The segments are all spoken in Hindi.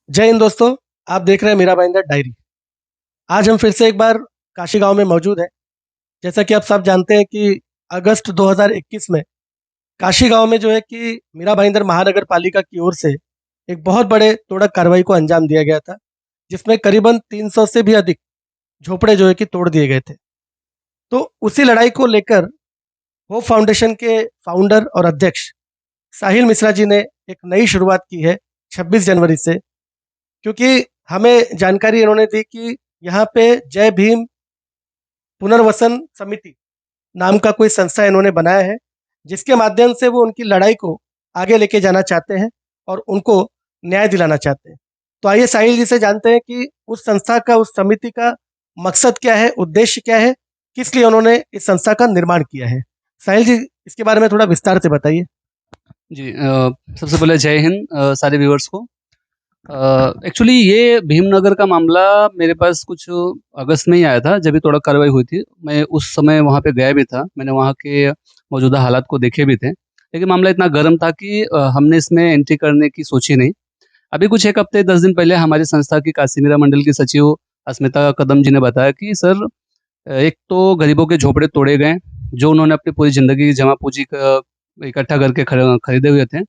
जय हिंद दोस्तों। आप देख रहे हैं मीरा भाईंदर डायरी। आज हम फिर से एक बार काशी गांव में मौजूद हैं। जैसा कि आप सब जानते हैं कि अगस्त 2021 में काशी गांव में जो है कि मीरा भाईंदर महानगर पालिका की ओर से एक बहुत बड़े तोड़क कार्रवाई को अंजाम दिया गया था, जिसमें करीबन 300 से भी अधिक झोपड़े जो है कि तोड़ दिए गए थे। तो उसी लड़ाई को लेकर होप फाउंडेशन के फाउंडर और अध्यक्ष साहिल मिश्रा जी ने एक नई शुरुआत की है 26 जनवरी से। क्योंकि हमें जानकारी इन्होंने दी कि यहाँ पे जय भीम पुनर्वसन समिति नाम का कोई संस्था इन्होंने बनाया है, जिसके माध्यम से वो उनकी लड़ाई को आगे लेके जाना चाहते हैं और उनको न्याय दिलाना चाहते हैं। तो आइए साहिल जी से जानते हैं कि उस संस्था का, उस समिति का मकसद क्या है, उद्देश्य क्या है, किस लिए उन्होंने इस संस्था का निर्माण किया है। साहिल जी, इसके बारे में थोड़ा विस्तार से बताइए। जी सबसे पहले जय हिंद सारे व्यूअर्स को। एक्चुअली ये भीमनगर का मामला मेरे पास कुछ अगस्त में ही आया था, जब भी थोड़ा कार्रवाई हुई थी। मैं उस समय वहाँ पे गया भी था, मैंने वहाँ के मौजूदा हालात को देखे भी थे, लेकिन मामला इतना गर्म था कि हमने इसमें एंट्री करने की सोची नहीं। अभी कुछ 1 हफ्ते 10 दिन पहले हमारी संस्था की काशी मीरा मंडल की सचिव अस्मिता कदम जी ने बताया कि सर, एक तो गरीबों के झोपड़े तोड़े गए, जो उन्होंने अपनी पूरी ज़िंदगी की जमा पूँजी क इकट्ठा करके खरीदे हुए थे,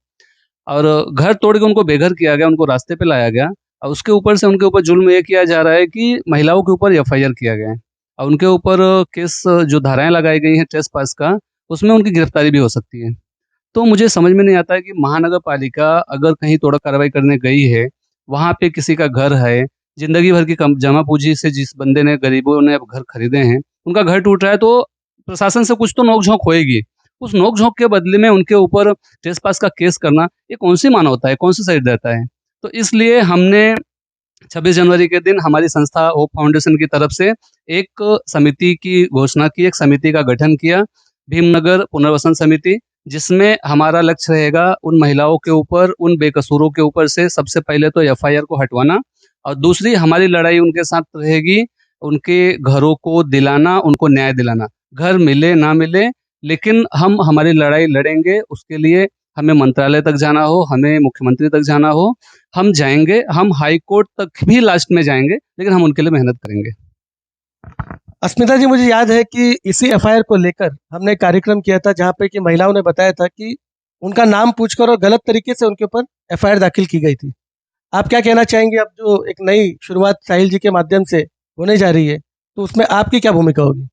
और घर तोड़ के उनको बेघर किया गया, उनको रास्ते पे लाया गया। और उसके ऊपर से उनके ऊपर जुल्म ये किया जा रहा है कि महिलाओं के ऊपर एफआईआर किया गया है, और उनके ऊपर केस, जो धाराएँ लगाई गई हैं ट्रेसपास का, उसमें उनकी गिरफ्तारी भी हो सकती है। तो मुझे समझ में नहीं आता है कि महानगर पालिका अगर कहीं तोड़क कार्रवाई करने गई है, वहाँ पे किसी का घर है, ज़िंदगी भर की कम जमा पूँजी से जिस बंदे ने, गरीबों ने अब घर खरीदे हैं, उनका घर टूट रहा है, तो प्रशासन से कुछ तो नोक-झोंक होएगी। उस नोक-झोंक के बदले में उनके ऊपर ट्रेसपास का केस करना, ये कौन-सी मानवता है, कौन-सी सहिष्णुता है? तो इसलिए हमने 26 जनवरी के दिन हमारी संस्था होप फाउंडेशन की तरफ से एक समिति की घोषणा की, एक समिति का गठन किया, भीमनगर पुनर्वसन समिति, जिसमें हमारा लक्ष्य रहेगा उन महिलाओं के ऊपर, उन बेकसूरों के ऊपर से सबसे पहले तो एफआईआर को हटवाना, और दूसरी हमारी लड़ाई उनके साथ रहेगी, उनके घरों को दिलाना, उनको न्याय दिलाना। घर मिले ना मिले, लेकिन हम हमारी लड़ाई लड़ेंगे। उसके लिए हमें मंत्रालय तक जाना हो, हमें मुख्यमंत्री तक जाना हो, हम जाएँगे, हम हाई कोर्ट तक भी लास्ट में जाएँगे, लेकिन हम उनके लिए मेहनत करेंगे। अस्मिता जी, मुझे याद है कि इसी एफआईआर को लेकर हमने एक कार्यक्रम किया था, जहाँ पे कि महिलाओं ने बताया था कि उनका नाम पूछकर और गलत तरीके से उनके ऊपर एफआईआर दाखिल की गई थी। आप क्या कहना चाहेंगे, अब जो एक नई शुरुआत साहिल जी के माध्यम से होने जा रही है, तो उसमें आपकी क्या भूमिका होगी?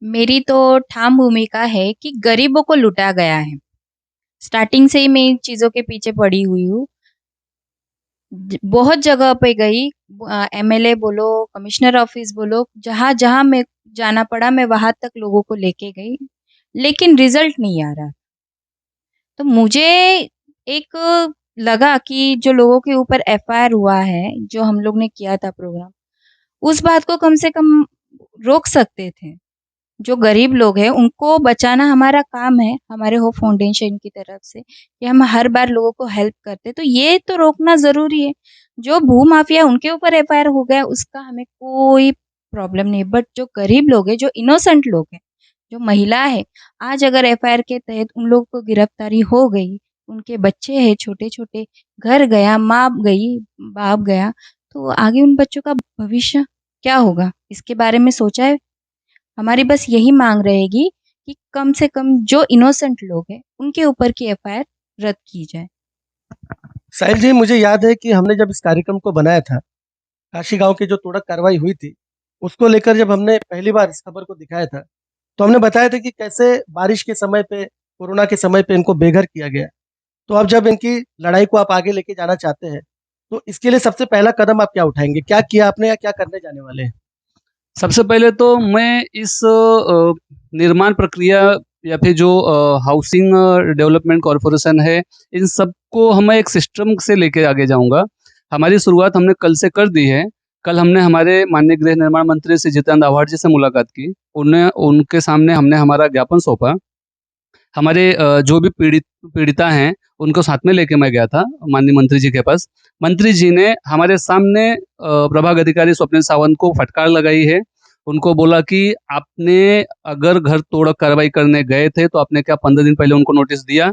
मेरी तो ठाम भूमिका है कि गरीबों को लूटा गया है। स्टार्टिंग से ही मैं इन चीज़ों के पीछे पड़ी हुई हूँ। बहुत जगह पे गई, एमएलए बोलो, कमिश्नर ऑफिस बोलो, जहाँ-जहाँ मैं जाना पड़ा मैं वहाँ तक लोगों को लेके गई, लेकिन रिजल्ट नहीं आ रहा। तो मुझे एक लगा कि जो लोगों के ऊपर एफआईआर हुआ है, जो हम लोग ने किया था प्रोग्राम, उस बात को कम से कम रोक सकते थे। जो गरीब लोग हैं उनको बचाना हमारा काम है, हमारे होप फाउंडेशन की तरफ से कि हम हर बार लोगों को हेल्प करते हैं, तो ये तो रोकना ज़रूरी है। जो भूमाफिया उनके ऊपर एफआईआर हो गया उसका हमें कोई प्रॉब्लम नहीं, बट जो गरीब लोग हैं, जो इनोसेंट लोग हैं, जो महिला है, आज अगर एफआईआर के तहत उन लोगों को गिरफ्तारी हो गई, उनके बच्चे हैं छोटे-छोटे, घर गया, माँ गई, बाप गया, तो आगे उन बच्चों का भविष्य क्या होगा? इसके बारे में सोचा है? हमारी बस यही माँग रहेगी कि कम से कम जो इनोसेंट लोग हैं, उनके ऊपर की एफआईआर रद्द की जाए। साहिल जी, मुझे याद है कि हमने जब इस कार्यक्रम को बनाया था, काशी गाँव की जो तोड़क कार्रवाई हुई थी, उसको लेकर जब हमने पहली बार इस खबर को दिखाया था, तो हमने बताया था कि कैसे बारिश के समय पे, कोरोना के समय पे इनको बेघर किया गया। तो अब जब इनकी लड़ाई को आप आगे लेके जाना चाहते हैं, तो इसके लिए सबसे पहला कदम आप क्या उठाएँगे? क्या किया आपने या क्या करने जाने वाले हैं? सबसे पहले तो मैं इस निर्माण प्रक्रिया, या फिर जो हाउसिंग डेवलपमेंट कॉर्पोरेशन है, इन सबको हम एक सिस्टम से लेके आगे जाऊँगा। हमारी शुरुआत हमने कल से कर दी है। कल हमने हमारे माननीय गृह निर्माण मंत्री श्री जितेंद्र आव्हाड जी से मुलाकात की। उन्हें, उनके सामने हमने हमारा ज्ञापन सौंपा। हमारे जो भी पीड़िता हैं, उनको साथ में लेके मैं गया था माननीय मंत्री जी के पास। मंत्री जी ने हमारे सामने प्रभाग अधिकारी स्वप्निल सावंत को फटकार लगाई है। उनको बोला कि आपने अगर घर तोड़ कार्रवाई करने गए थे, तो आपने क्या 15 दिन पहले उनको नोटिस दिया?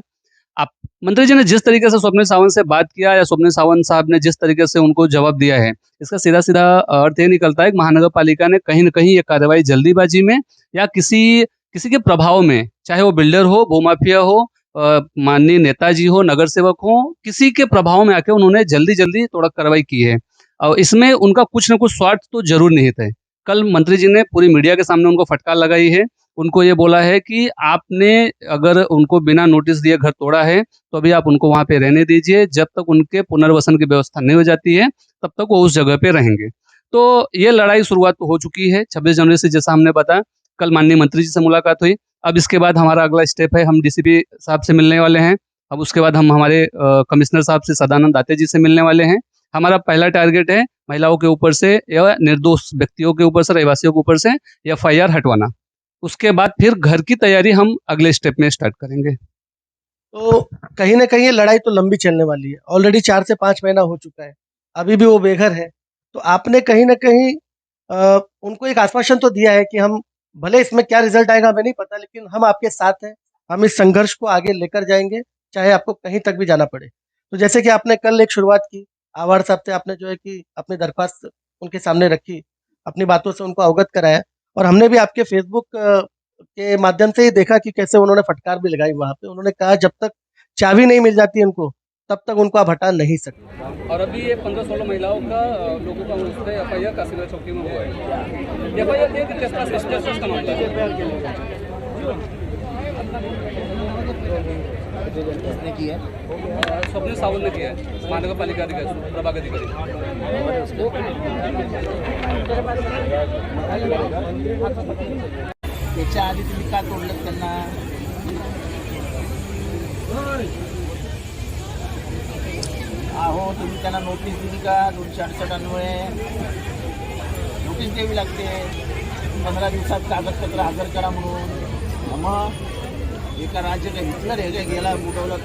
आप मंत्री जी ने जिस तरीके से स्वप्निल सावंत से बात किया या स्वप्निल सावंत साहब ने जिस तरीके से उनको जवाब दिया है, इसका सीधा-सीधा अर्थ ये निकलता है कि महानगर पालिका ने कहीं न कहीं ये कार्रवाई जल्दीबाजी में या किसी किसी के प्रभाव में, चाहे वो बिल्डर हो, भूमाफिया हो, माननीय नेताजी हो, नगर सेवक हो, किसी के प्रभाव में आके उन्होंने जल्दी-जल्दी थोड़ा कार्रवाई की है। और इसमें उनका कुछ न कुछ स्वार्थ तो ज़रूर निहित है। कल मंत्री जी ने पूरी मीडिया के सामने उनको फटकार लगाई है। उनको ये बोला है कि आपने अगर उनको बिना नोटिस दिए घर तोड़ा है, तो अभी आप उनको वहाँ पे रहने दीजिए। जब तक उनके पुनर्वसन की व्यवस्था नहीं हो जाती है, तब तक वो उस जगह पे रहेंगे। तो ये लड़ाई शुरुआत तो हो चुकी है 26 जनवरी से, जैसा हमने बताया। कल माननीय मंत्री जी से मुलाकात हुई। अब इसके बाद हमारा अगला स्टेप है, हम डीसीपी साहब से मिलने वाले हैं। अब उसके बाद हम हमारे कमिश्नर साहब से सदानंद दाते जी से मिलने वाले हैं। हमारा पहला टारगेट है महिलाओं के ऊपर से या निर्दोष व्यक्तियों के ऊपर से, रहवासियों के ऊपर से एफआईआर हटवाना। उसके बाद फिर घर की तैयारी हम अगले स्टेप में स्टार्ट करेंगे। तो कहीं न कहीं ये लड़ाई तो लंबी चलने वाली है। ऑलरेडी 4 से 5 महीना हो चुका है। अभी भी वो बेघर है। तो आपने कहीं न कहीं उनको एक आश्वासन तो दिया है कि हम भले इसमें क्या रिज़ल्ट आएगा हमें नहीं पता, लेकिन हम आपके साथ हैं। हम इस संघर्ष को आगे लेकर जाएँगे, चाहे आपको कहीं तक भी जाना पड़े। तो जैसे कि आपने कल एक शुरुआत की, आभार साहब से आपने जो है कि अपनी दरख्वास्त उनके सामने रखी, अपनी बातों से उनको अवगत कराया और हमने भी आपके फ़ेसबुक के माध्यम से ही देखा कि कैसे उन्होंने फटकार भी लगाई वहाँ पे। उन्होंने कहा जब तक चाबी नहीं मिल जाती उनको, तब तक उनको आप हटा नहीं सकते। और अभी ये 15-16 महिलाओं का लोगों का उस पे एफआईआर काशीनगर चौकी में हुआ है। एफआईआर किया कि किस का मामला है? किसने की है? स्वप्निल सावंत ने किया है, महानगर पालिका अधिकारी, प्रभाग अधिकारी। त्याच्या आधी तुम्ही का तोडलं त्यांना? अहो तुम्ही त्यांना नोटीस दिली का? 268 अन्वये नोटीस द्यावी लागते. 15 दिवसात कागदपत्र हजर करा म्हणून. मग एका राज्य काय हिटलर आहे का गेला बुडवलं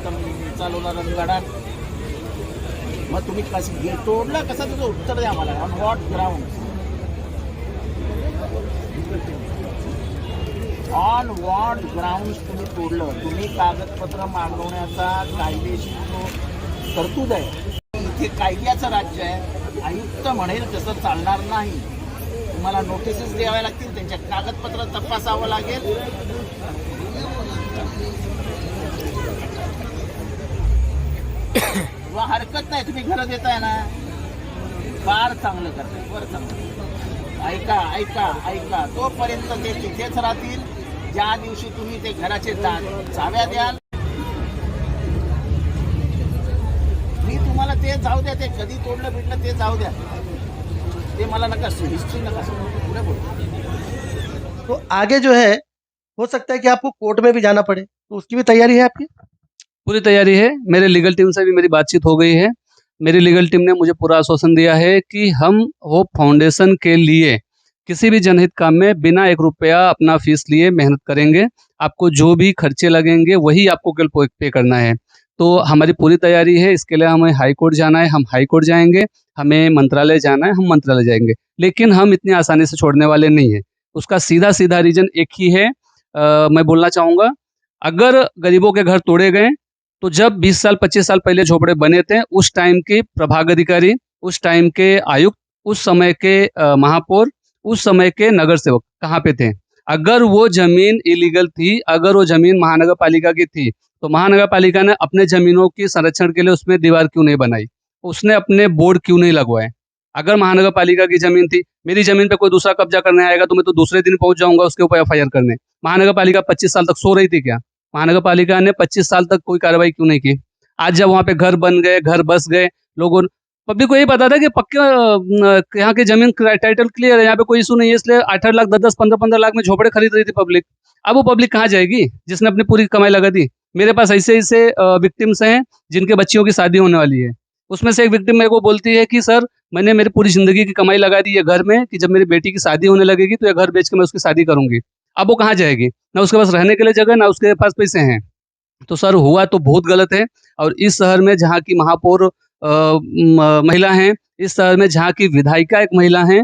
चालवला रणगाडात. मग तुम्ही कसं तोडलं, कसं त्याचं उत्तर द्या मला. On what ground? On what ground तुम्ही तोडलं? तुम्ही कागदपत्र मागवण्याचा कायदेशीर जो तरतूद आहे, इथे कायद्याचं राज्य आहे. आयुक्त म्हणेल तसं चालणार नाही. तुम्हाला नोटिसेस द्याव्या लागतील, त्यांच्या कागदपत्र तपासावं लागेल. किंवा हरकत नाही, तुम्ही घरं देताय ना, फार चांगलं करताय, फार चांगलं. ऐका ऐका ऐका, तोपर्यंत ते तिथेच राहतील ज्या दिवशी तुम्ही ते घराचे चाव्या द्याल. मी तुम्हाला ते जाऊ द्या, ते कधी तोडलं बिडलं ते जाऊ द्या, ते मला नका, हिस्ट्री नका सांगू, पुढे बोल. तो आगे जो है, हो सकता है कि आपको कोर्ट में भी जाना पड़े, तो उसकी भी तैयारी है आपकी? पूरी तैयारी है। मेरे लीगल टीम से भी मेरी बातचीत हो गई है। मेरी लीगल टीम ने मुझे पूरा आश्वासन दिया है कि हम होप फाउंडेशन के लिए किसी भी जनहित काम में बिना 1 रुपया अपना फीस लिए मेहनत करेंगे। आपको जो भी खर्चे लगेंगे वही आपको केवल पे करना है। तो हमारी पूरी तैयारी है। इसके लिए हमें हाई कोर्ट जाना है, हम हाई कोर्ट जाएंगे। हमें मंत्रालय जाना है, हम मंत्रालय जाएंगे। लेकिन हम इतनी आसानी से छोड़ने वाले नहीं हैं। उसका सीधा-सीधा रीज़न एक ही है। मैं बोलना चाहूँगा, अगर गरीबों के घर तोड़े गए, तो जब 20 साल 25 साल पहले झोपड़े बने थे, उस टाइम के प्रभाग अधिकारी, उस टाइम के आयुक्त, उस समय के महापौर, उस समय के नगर सेवक कहाँ पे थे? अगर वो ज़मीन इलीगल थी, अगर वो ज़मीन महानगर पालिका की थी, तो महानगर पालिका ने अपने ज़मीनों की संरक्षण के लिए उसमें दीवार क्यों नहीं बनाई? उसने अपने बोर्ड क्यों नहीं लगवाए? अगर महानगर पालिका की ज़मीन थी, मेरी ज़मीन पे कोई दूसरा कब्जा करने आएगा तो मैं तो दूसरे दिन पहुँच जाऊँगा उसके ऊपर एफआईआर करने। महानगर पालिका 25 साल तक सो रही थी क्या? महानगर पालिका ने 25 साल तक कोई कार्रवाई क्यों नहीं की? आज जब वहाँ पे घर बन गए, घर बस गए, लोगों पब्लिक को यही पता था कि पक्के यहाँ की ज़मीन टाइटल क्लियर है, यहाँ पे कोई इशू नहीं है, इसलिए 8-8 लाख, 10-10, 15-15 लाख में झोपड़े खरीद रही थी पब्लिक। अब वो पब्लिक कहाँ जाएगी जिसने अपनी पूरी कमाई लगा दी? मेरे पास ऐसे-ऐसे विक्टिम्स हैं जिनके बच्चियों की शादी होने वाली है। उसमें से एक विक्टिम मेरे को बोलती है कि सर, मैंने मेरी पूरी ज़िंदगी की कमाई लगा दी है घर में कि जब मेरी बेटी की शादी होने लगेगी तो ये घर बेच के मैं उसकी शादी करूँगी। अब वो कहाँ जाएगी? ना उसके पास रहने के लिए जगह, ना उसके पास पैसे हैं। तो सर, हुआ तो बहुत गलत है। और इस शहर में जहाँ की महापौर महिला हैं, इस शहर में जहाँ की विधायिका एक महिला हैं,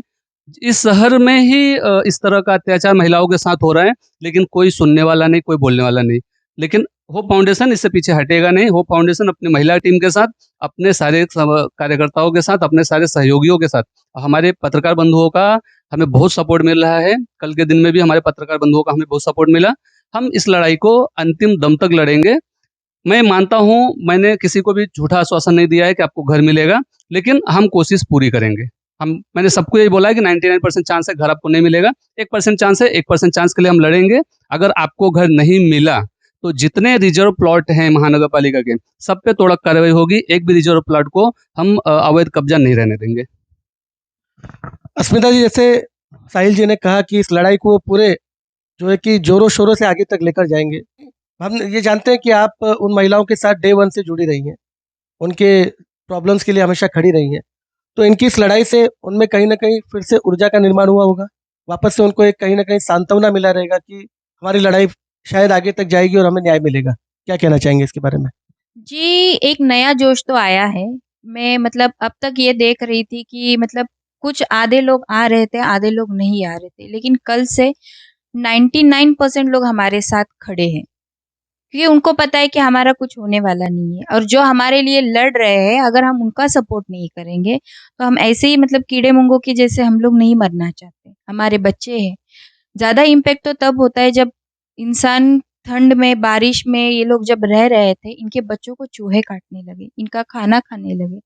इस शहर में ही इस तरह का अत्याचार महिलाओं के साथ हो रहा है, लेकिन कोई सुनने वाला नहीं, कोई बोलने वाला नहीं। लेकिन होप फाउंडेशन इससे पीछे हटेगा नहीं। होप फाउंडेशन अपनी महिला टीम के साथ, अपने सारे कार्यकर्ताओं के साथ, अपने सारे सहयोगियों के साथ, हमारे पत्रकार बंधुओं का हमें बहुत सपोर्ट मिल रहा है। कल के दिन में भी हमारे पत्रकार बंधुओं का हमें बहुत सपोर्ट मिला। हम इस लड़ाई को अंतिम दम तक लड़ेंगे। मैं मानता हूँ, मैंने किसी को भी झूठा आश्वासन नहीं दिया है कि आपको घर मिलेगा, लेकिन हम कोशिश पूरी करेंगे। मैंने सबको यही बोला है कि 99% चांस है घर आपको नहीं मिलेगा, 1% चांस है, 1% चांस के लिए हम लड़ेंगे। अगर आपको घर नहीं मिला तो जितने रिजर्व प्लॉट हैं महानगर पालिका के, सब पे तोड़क कार्रवाई होगी। एक भी रिजर्व प्लॉट को हम अवैध कब्जा नहीं रहने देंगे। अस्मिता जी, जैसे साहिल जी ने कहा कि इस लड़ाई को वो पूरे जो है कि जोरों शोरों से आगे तक लेकर जाएंगे। हम ये जानते हैं कि आप उन महिलाओं के साथ डे वन से जुड़ी रही हैं, उनके प्रॉब्लम्स के लिए हमेशा खड़ी रही हैं। तो इनकी इस लड़ाई से उनमें कहीं न कहीं फिर से ऊर्जा का निर्माण हुआ होगा। वापस से उनको एक कहीं न कहीं सांत्वना मिला रहेगा कि हमारी लड़ाई शायद आगे तक जाएगी और हमें न्याय मिलेगा। क्या कहना चाहेंगे इसके बारे में? जी, एक नया जोश तो आया है। मैं मतलब अब तक ये देख रही थी कि मतलब कुछ आधे लोग आ रहे थे, आधे लोग नहीं आ रहे थे। लेकिन कल से 99% लोग हमारे साथ खड़े हैं। क्योंकि उनको पता है कि हमारा कुछ होने वाला नहीं है, और जो हमारे लिए लड़ रहे हैं, अगर हम उनका सपोर्ट नहीं करेंगे, तो हम ऐसे ही मतलब कीड़े-मुंगों की जैसे हम लोग नहीं मरना चाहते। हमारे बच्चे हैं। ज़्यादा इम्पैक्ट तो तब होता है जब इंसान ठंड में, बारिश में ये लोग जब रह रहे थे, इनके बच्चों को चूहे काटने लगे, इनका खाना खाने लगे,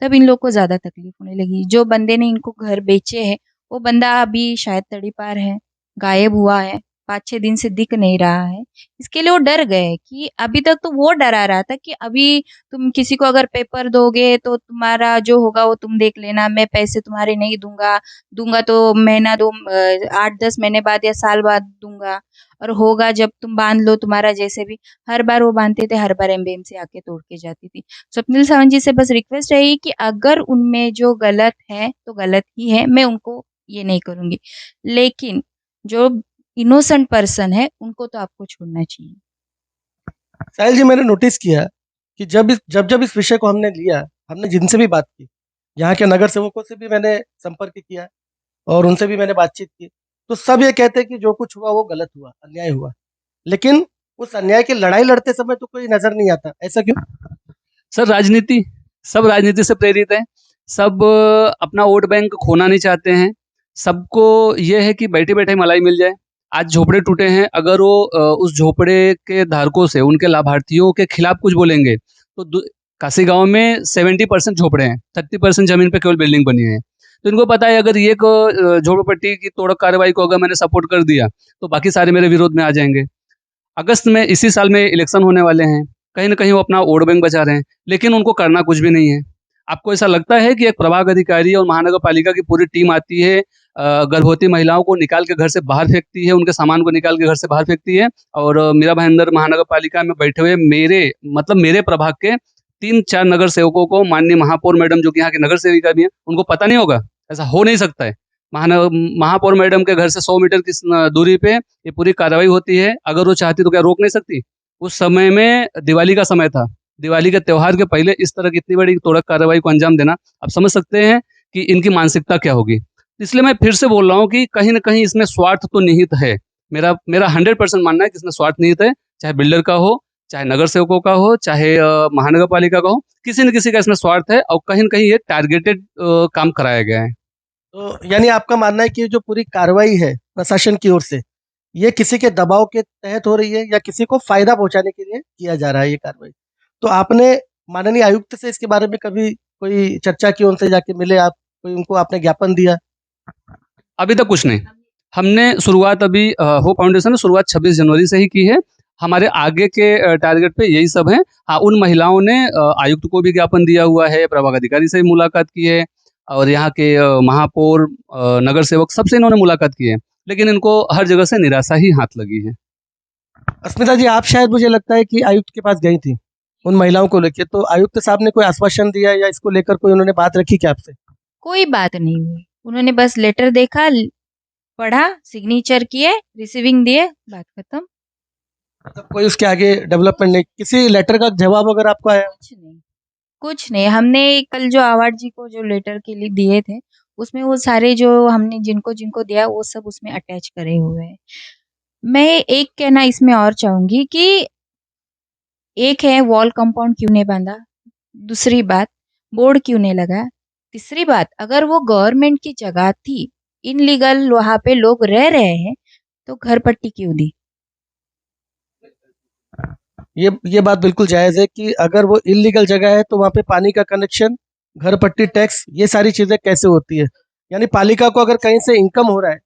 तब इन लोग को ज़्यादा तकलीफ होने लगी। जो बंदे ने इनको घर बेचे हैं, वो बंदा अभी शायद तड़ीपार है, गायब हुआ है, 5-6 दिन से दिख नहीं रहा है। इसके लिए वो डर गए कि अभी तक तो वो डरा रहा था कि अभी तुम किसी को अगर पेपर दोगे तो तुम्हारा जो होगा वो तुम देख लेना, मैं पैसे तुम्हारे नहीं दूँगा, दूँगा तो महीना 2 8-10 महीने बाद या साल बाद दूँगा, और होगा जब तुम बाँध लो तुम्हारा जैसे भी। हर बार वो बाँधते थे, हर बार एमबीएमसी आके तोड़ के जाती थी। स्वप्निल सावंत जी से बस रिक्वेस्ट रहेगी कि अगर उनमें जो गलत है, तो गलत ही है, मैं उनको ये नहीं करूँगी। लेकिन जो इनोसेंट पर्सन है, उनको तो आपको छोड़ना चाहिए। साहिल जी, मैंने नोटिस किया कि जब इस विषय को हमने लिया, हमने जिनसे भी बात की, यहाँ के नगर सेवकों से भी मैंने संपर्क किया और उनसे भी मैंने बातचीत की, तो सब ये कहते हैं कि जो कुछ हुआ वो गलत हुआ, अन्याय हुआ। लेकिन उस अन्याय की लड़ाई लड़ते समय तो कोई नज़र नहीं आता। ऐसा क्यों? सर, राजनीति, सब राजनीति से प्रेरित है। सब अपना वोट बैंक खोना नहीं चाहते हैं। सबको ये है कि बैठे-बैठे मलाई मिल जाए। आज झोपड़े टूटे हैं, अगर वो उस झोपड़े के धारकों से, उनके लाभार्थियों के खिलाफ कुछ बोलेंगे, तो काशी गाँव में 70% झोपड़े हैं, 30% ज़मीन पे केवल बिल्डिंग बनी है। तो इनको पता है, अगर ये झोपड़पट्टी की तोड़क कार्रवाई को अगर मैंने सपोर्ट कर दिया, तो बाकी सारे मेरे विरोध में आ जाएँगे। अगस्त में इसी साल में इलेक्शन होने वाले हैं। कहीं न कहीं वो अपना वोट बैंक बचा रहे हैं, लेकिन उनको करना कुछ भी नहीं है। आपको ऐसा लगता है कि एक प्रभाग अधिकारी और महानगर पालिका की पूरी टीम आती है, गर्भवती महिलाओं को निकाल के घर से बाहर फेंकती है, उनके सामान को निकाल के घर से बाहर फेंकती है, और मीरा भाईंदर महानगर पालिका में बैठे हुए मेरे प्रभाग के 3-4 नगर सेवकों को, माननीय महापौर मैडम जो कि यहाँ की नगर सेविका भी हैं, उनको पता नहीं होगा? ऐसा हो नहीं सकता है। महापौर मैडम के घर से 100 मीटर की दूरी पे ये पूरी कार्रवाई होती है। अगर वो चाहती तो क्या रोक नहीं सकती? उस समय में दिवाली का समय था। दिवाली के त्योहार के पहले इस तरह की इतनी बड़ी तोड़क कार्रवाई को अंजाम देना, आप समझ सकते हैं कि इनकी मानसिकता क्या होगी। इसलिए मैं फिर से बोल रहा हूँ कि कहीं न कहीं इसमें स्वार्थ तो निहित है। मेरा मेरा 100% मानना है कि इसमें स्वार्थ निहित है, चाहे बिल्डर का हो, चाहे नगर सेवकों का हो, चाहे महानगर पालिका का हो, किसी न किसी का इसमें स्वार्थ है, और कहीं न कहीं ये टारगेटेड काम कराया गया है। तो यानी आपका मानना है कि ये जो पूरी कार्रवाई है प्रशासन की ओर से, ये किसी के दबाव के तहत हो रही है या किसी को फ़ायदा पहुँचाने के लिए किया जा रहा है ये कार्रवाई? तो आपने माननीय आयुक्त से इसके बारे में कभी कोई चर्चा की, उनसे जाके मिले आप, कोई उनको आपने ज्ञापन दिया? अभी तक कुछ नहीं। हमने शुरुआत अभी होप फाउंडेशन ने शुरुआत 26 जनवरी से ही की है। हमारे आगे के टारगेट पे यही सब है। हाँ, उन महिलाओं ने आयुक्त को भी ज्ञापन दिया हुआ है, प्रभाग अधिकारी से भी मुलाकात की है, और यहाँ के महापौर, नगर सेवक, सबसे इन्होंने मुलाकात की है। लेकिन इनको हर जगह से निराशा ही हाथ लगी है। अस्मिता जी, आप शायद मुझे लगता है कि आयुक्त के पास गई थी, उन महिलाओं को लेके, तो आयुक्त साहब ने कोई आश्वासन दिया या इसको लेकर कोई उन्होंने बात रखी क्या आपसे? कोई बात नहीं हुई। उन्होंने बस लेटर देखा, पढ़ा, सिग्नेचर किए, रिसीविंग दिए, बात खत्म। मतलब कोई उसके आगे डेवलपमेंट नहीं, किसी लेटर का जवाब अगर आपको आया? कुछ नहीं, कुछ नहीं। हमने कल जो अवार्ड जी को जो लेटर के लिए दिए थे, उसमें वो सारे जो हमने जिनको-जिनको दिया, वो सब उसमें अटैच करे हुए हैं। मैं एक कहना इसमें और चाहूँगी कि एक है वॉल कंपाउंड क्यों नहीं बांधा, दूसरी बात बोर्ड क्यों नहीं लगा, तीसरी बात अगर वो गवर्नमेंट की जगह थी, इनलीगल वहां पे लोग रह रहे हैं, तो घर पट्टी क्यों दी? ये बात बिल्कुल जायज़ है कि अगर वो इल्लीगल जगह है तो वहाँ पे पानी का कनेक्शन, घर पट्टी टैक्स, ये सारी चीज़ें कैसे होती है? यानी पालिका को अगर कहीं से इनकम हो रहा है,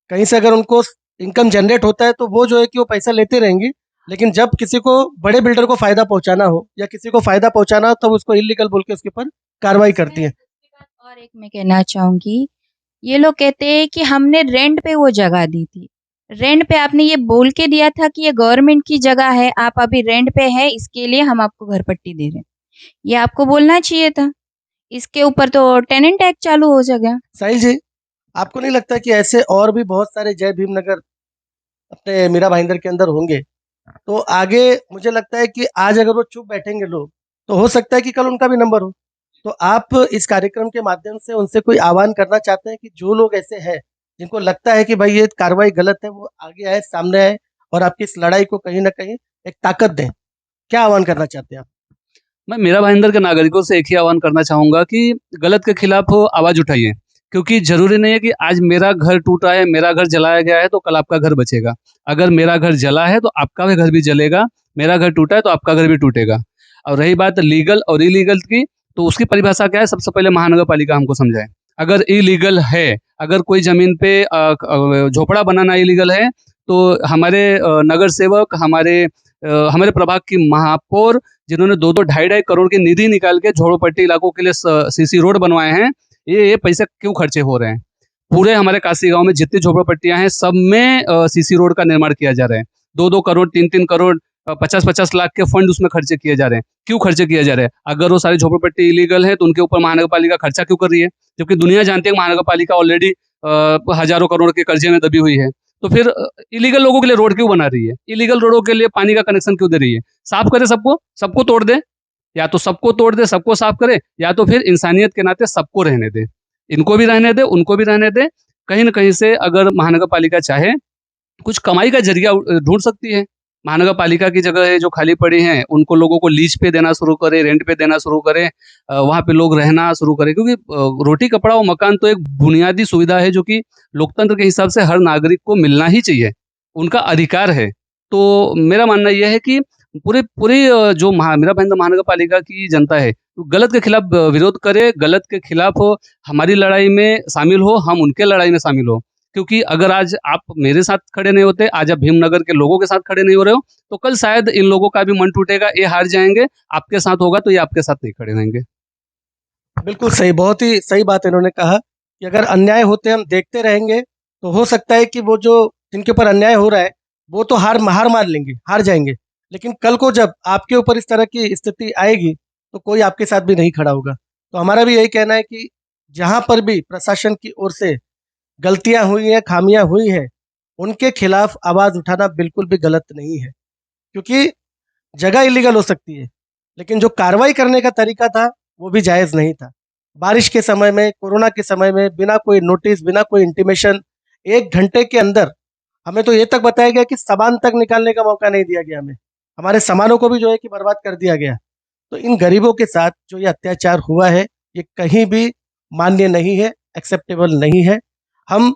कहीं से अगर उनको इनकम जनरेट होता है तो वो जो है कि वो पैसा लेते रहेंगी, लेकिन जब किसी को, बड़े बिल्डर को फ़ायदा पहुँचाना हो या किसी को फ़ायदा पहुँचाना हो, तब उसको इल्लीगल बोल के उसके ऊपर कार्रवाई करती इसमें है। दूसरी बात और एक मैं कहना चाहूंगी, ये लोग कहते हैं कि हमने रेंट पे वो जगह दी थी। रेंट पे आपने ये बोल के दिया था कि ये गवर्नमेंट की जगह है, आप अभी रेंट पे है, इसके लिए हम आपको घर पट्टी दे रहे हैं। ये आपको बोलना चाहिए था। इसके ऊपर तो टेनेंट एक्ट चालू हो जाएगा। साहिल जी, आपको नहीं लगता कि ऐसे और भी बहुत सारे जय भीमनगर अपने मीरा भाईंदर के अंदर होंगे? तो आगे मुझे लगता है कि आज अगर वो चुप बैठेंगे लोग, तो हो सकता है कि कल उनका भी नंबर हो। तो आप इस कार्यक्रम के माध्यम से उनसे कोई आह्वान करना चाहते हैं कि जो लोग ऐसे हैं, जिनको लगता है कि भाई ये कार्रवाई गलत है, वो आगे आए, सामने आए और आपकी इस लड़ाई को कहीं न कहीं एक ताकत दें। क्या आह्वान करना चाहते हैं आप? मैं मीरा भाईंदर के नागरिकों से एक ही आह्वान करना चाहूँगा कि गलत के खिलाफ आवाज़ उठाइए। क्योंकि ज़रूरी नहीं है कि आज मेरा घर टूटा है, मेरा घर जलाया गया है तो कल आपका घर बचेगा। अगर मेरा घर जला है तो आपका भी घर भी जलेगा, मेरा घर टूटा है तो आपका घर भी टूटेगा। और रही बात लीगल और इलीगल की, तो उसकी परिभाषा क्या है, सबसे पहले महानगर पालिका हमको समझाए। अगर इलीगल है, अगर कोई ज़मीन पे झोपड़ा बनाना इलीगल है, तो हमारे नगर सेवक, हमारे प्रभाग की महापौर, जिन्होंने 2-2 ढाई-ढाई करोड़ की निधि निकाल के झोपड़पट्टी इलाकों के लिए सीसी रोड बनवाए हैं, ये पैसे क्यों खर्चे हो रहे हैं? पूरे हमारे काशी गाँव में जितनी झोपड़पट्टियाँ हैं, सब में सीसी रोड का निर्माण किया जा रहा है। 2-2 करोड़, 3-3 करोड़, 50-50 लाख के फंड उसमें खर्चे किए जा रहे हैं। क्यों खर्चे किए जा रहे हैं? अगर वो सारी झोपड़पट्टी इलीगल है, तो उनके ऊपर महानगर पालिका खर्चा क्यों कर रही है? जबकि दुनिया जानती है कि महानगर पालिका ऑलरेडी हज़ारों करोड़ के कर्जे में दबी हुई है। तो फिर इलीगल लोगों के लिए रोड क्यों बना रही है? इलीगल रोडों के लिए पानी का कनेक्शन क्यों दे रही है? साफ करे सबको, सबको तोड़ दे, या तो सबको तोड़ दे, सबको साफ करे, या तो फिर इंसानियत के नाते सबको रहने दे। इनको भी रहने दे, उनको भी रहने दे। कहीं न कहीं से अगर महानगर पालिका चाहे, कुछ कमाई का ज़रिया ढूँढ सकती है। महानगर पालिका की जगह जो खाली पड़ी हैं, उनको लोगों को लीज़ पे देना शुरू करे, रेंट पे देना शुरू करे, वहाँ पे लोग रहना शुरू करें। क्योंकि रोटी, कपड़ा और मकान तो एक बुनियादी सुविधा है, जो कि लोकतंत्र के हिसाब से हर नागरिक को मिलना ही चाहिए, उनका अधिकार है। तो मेरा मानना ये है कि पूरे पूरी जो मीरा भाईंदर महानगर पालिका की जनता है, तो गलत के खिलाफ विरोध करे, गलत के खिलाफ हमारी लड़ाई में शामिल हो, हम उनके लड़ाई में शामिल हो। क्योंकि अगर आज आप मेरे साथ खड़े नहीं होते, आज आप भीमनगर के लोगों के साथ खड़े नहीं हो रहे हो, तो कल शायद इन लोगों का भी मन टूटेगा, ये हार जाएँगे, आपके साथ होगा तो ये आपके साथ नहीं खड़े रहेंगे। बिल्कुल सही, बहुत ही सही बात इन्होंने कहा कि अगर अन्याय होते हम देखते रहेंगे, तो हो सकता है कि वो जो जिनके ऊपर अन्याय हो रहा है, वो तो हार मान लेंगे, हार जाएँगे। लेकिन कल को जब आपके ऊपर इस तरह की स्थिति आएगी, तो कोई आपके साथ भी नहीं खड़ा होगा। तो हमारा भी यही कहना है कि जहाँ पर भी प्रशासन की ओर से गलतियाँ हुई हैं, खामियाँ हुई हैं, उनके खिलाफ आवाज़ उठाना बिल्कुल भी गलत नहीं है। क्योंकि जगह इल्लीगल हो सकती है, लेकिन जो कार्रवाई करने का तरीका था, वो भी जायज़ नहीं था। बारिश के समय में, कोरोना के समय में, बिना कोई नोटिस, बिना कोई इंटीमेशन, 1 घंटे के अंदर हमें तो ये तक बताया गया कि सामान तक निकालने का मौका नहीं दिया गया हमें। हमारे सामानों को भी जो है कि बर्बाद कर दिया गया। तो इन गरीबों के साथ जो ये अत्याचार हुआ है, ये कहीं भी मान्य नहीं है, एक्सेप्टेबल नहीं है। हम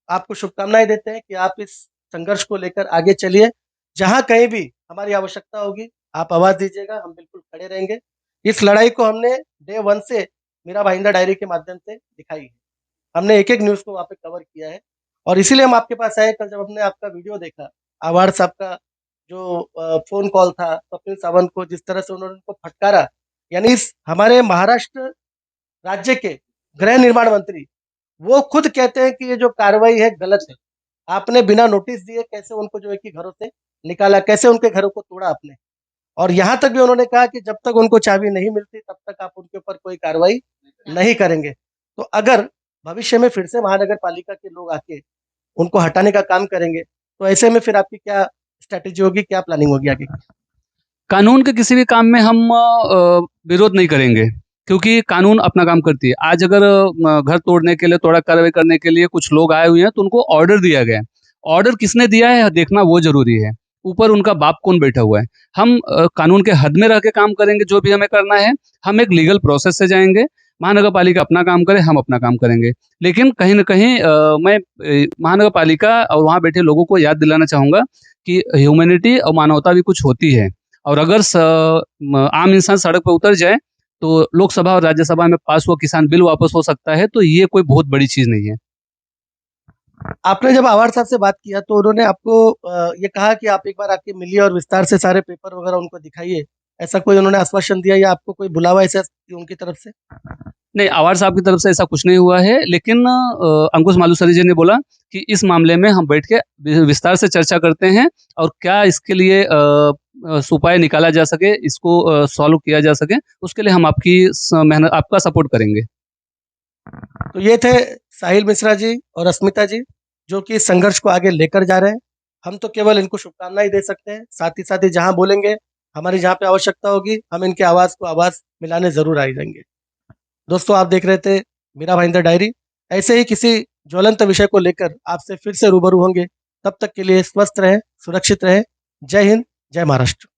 आपको शुभकामनाएँ देते हैं कि आप इस संघर्ष को लेकर आगे चलिए। जहाँ कहीं भी हमारी आवश्यकता होगी, आप आवाज़ दीजिएगा, हम बिल्कुल खड़े रहेंगे। इस लड़ाई को हमने डे 1 से मीरा भाईंदर डायरी के माध्यम से दिखाई है। हमने एक-एक न्यूज़ को वहाँ पे कवर किया है और इसीलिए हम आपके पास आए। कल जब हमने आपका वीडियो देखा, आभार साहब का जो फ़ोन कॉल था, कपिल सावंत को जिस तरह से उन्होंने उनको फटकारा, यानी इस हमारे महाराष्ट्र राज्य के गृह निर्माण मंत्री, वो खुद कहते हैं कि ये जो कार्रवाई है गलत है। आपने बिना नोटिस दिए कैसे उनको जो है कि घरों से निकाला, कैसे उनके घरों को तोड़ा आपने। और यहाँ तक भी उन्होंने कहा कि जब तक उनको चाबी नहीं मिलती तब तक आप उनके ऊपर कोई कार्रवाई नहीं करेंगे। तो अगर भविष्य में फिर से महानगर पालिका के लोग आके उनको हटाने का काम करेंगे, तो ऐसे में फिर आपकी क्या स्ट्रैटेजी होगी, क्या प्लानिंग होगी आगे की? कानून के किसी भी काम में हम विरोध नहीं करेंगे, क्योंकि कानून अपना काम करती है। आज अगर घर तोड़ने के लिए, तोड़ा कार्रवाई करने के लिए कुछ लोग आए हुए हैं, तो उनको ऑर्डर दिया गया है। ऑर्डर किसने दिया है देखना वो ज़रूरी है। ऊपर उनका बाप कौन बैठा हुआ है। हम कानून के हद में रह के काम करेंगे, जो भी हमें करना है। हम एक लीगल प्रोसेस से जाएंगे, महानगर पालिका अपना काम करे, हम अपना काम करेंगे। लेकिन कहीं न कहीं मैं महानगर पालिका और वहाँ बैठे लोगों को याद दिलाना चाहूँगा कि ह्यूमैनिटी और मानवता भी कुछ होती है। और अगर आम इंसान सड़क पर उतर जाए तो लोकसभा और राज्यसभा में पास हुआ किसान बिल वापस हो सकता है, तो ये कोई बहुत बड़ी चीज़ नहीं है। आपने जब आवार साहब से बात किया तो उन्होंने आपको ये कहा कि आप एक बार आके मिलिए और विस्तार से सारे पेपर वगैरह उनको दिखाइए, ऐसा कोई उन्होंने आश्वासन दिया या आपको कोई बुलावा ऐसा उनकी तरफ से? नहीं, आवार साहब की तरफ से ऐसा कुछ नहीं हुआ है, लेकिन अंकुश मालूसरी जी ने बोला कि इस मामले में हम बैठ के विस्तार से चर्चा करते हैं और क्या इसके लिए उपाय निकाला जा सके, इसको सॉल्व किया जा सके, उसके लिए हम आपका सपोर्ट करेंगे। तो ये थे साहिल मिश्रा जी और अस्मिता जी, जो कि इस संघर्ष को आगे लेकर जा रहे हैं। हम तो केवल इनको शुभकामनाएं दे सकते हैं, साथ ही जहाँ बोलेंगे, हमारी जहाँ पे आवश्यकता होगी, हम इनके आवाज़ को आवाज़ मिलाने ज़रूर आ जाएंगे। दोस्तों, आप देख रहे थे मीरा भाईंदर डायरी। ऐसे ही किसी ज्वलंत विषय को लेकर आपसे फिर से रूबरू होंगे। तब तक के लिए स्वस्थ रहें, सुरक्षित रहें। जय हिंद, जय महाराष्ट्र।